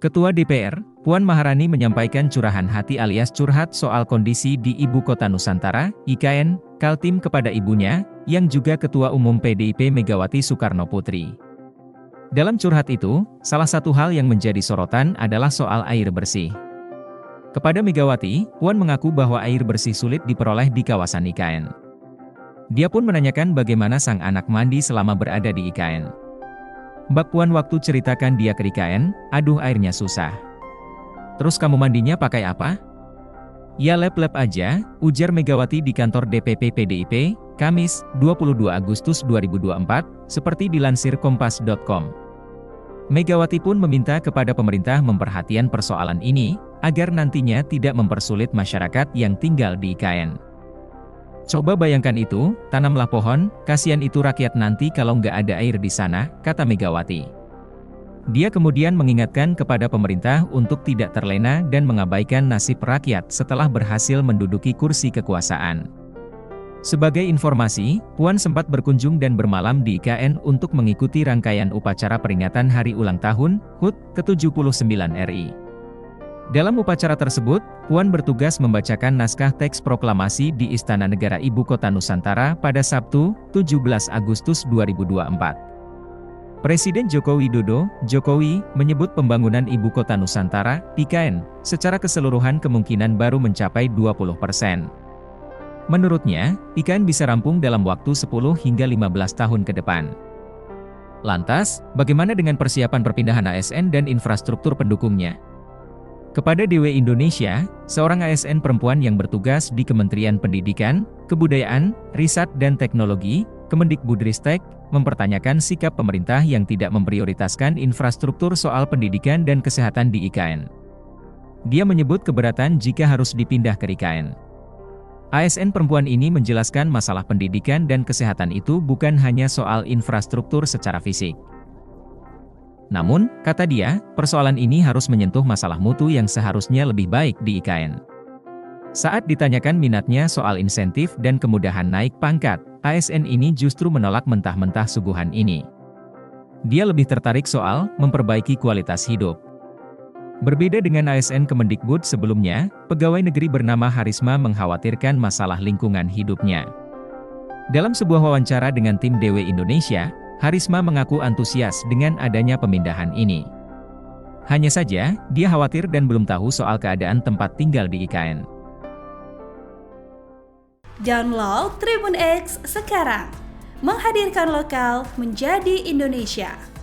Ketua DPR, Puan Maharani menyampaikan curahan hati alias curhat soal kondisi di Ibu Kota Nusantara, IKN, Kaltim kepada ibunya, yang juga Ketua Umum PDIP Megawati Soekarnoputri. Dalam curhat itu, salah satu hal yang menjadi sorotan adalah soal air bersih. Kepada Megawati, Puan mengaku bahwa air bersih sulit diperoleh di kawasan IKN. Dia pun menanyakan bagaimana sang anak mandi selama berada di IKN. Mbak Puan waktu ceritakan dia ke IKN, aduh airnya susah. Terus kamu mandinya pakai apa? Ya lep-lep aja, ujar Megawati di kantor DPP PDIP, Kamis, 22 Agustus 2024, seperti dilansir Kompas.com. Megawati pun meminta kepada pemerintah memperhatikan persoalan ini, agar nantinya tidak mempersulit masyarakat yang tinggal di IKN. Coba bayangkan itu, tanamlah pohon, kasihan itu rakyat nanti kalau nggak ada air di sana, kata Megawati. Dia kemudian mengingatkan kepada pemerintah untuk tidak terlena dan mengabaikan nasib rakyat setelah berhasil menduduki kursi kekuasaan. Sebagai informasi, Puan sempat berkunjung dan bermalam di IKN untuk mengikuti rangkaian upacara peringatan Hari Ulang Tahun HUT ke-79 RI. Dalam upacara tersebut, Puan bertugas membacakan naskah teks proklamasi di Istana Negara Ibu Kota Nusantara pada Sabtu, 17 Agustus 2024. Presiden Joko Widodo, Jokowi, menyebut pembangunan Ibu Kota Nusantara, IKN, secara keseluruhan kemungkinan baru mencapai 20%. Menurutnya, IKN bisa rampung dalam waktu 10 hingga 15 tahun ke depan. Lantas, bagaimana dengan persiapan perpindahan ASN dan infrastruktur pendukungnya? Kepada DW Indonesia, seorang ASN perempuan yang bertugas di Kementerian Pendidikan, Kebudayaan, Riset dan Teknologi, Kemendikbudristek, mempertanyakan sikap pemerintah yang tidak memprioritaskan infrastruktur soal pendidikan dan kesehatan di IKN. Dia menyebut keberatan jika harus dipindah ke IKN. ASN perempuan ini menjelaskan masalah pendidikan dan kesehatan itu bukan hanya soal infrastruktur secara fisik. Namun, kata dia, persoalan ini harus menyentuh masalah mutu yang seharusnya lebih baik di IKN. Saat ditanyakan minatnya soal insentif dan kemudahan naik pangkat, ASN ini justru menolak mentah-mentah suguhan ini. Dia lebih tertarik soal memperbaiki kualitas hidup. Berbeda dengan ASN Kemendikbud sebelumnya, pegawai negeri bernama Harisma mengkhawatirkan masalah lingkungan hidupnya. Dalam sebuah wawancara dengan tim DW Indonesia, Harisma mengaku antusias dengan adanya pemindahan ini. Hanya saja, dia khawatir dan belum tahu soal keadaan tempat tinggal di IKN. Download Tribun X sekarang, menghadirkan lokal menjadi Indonesia.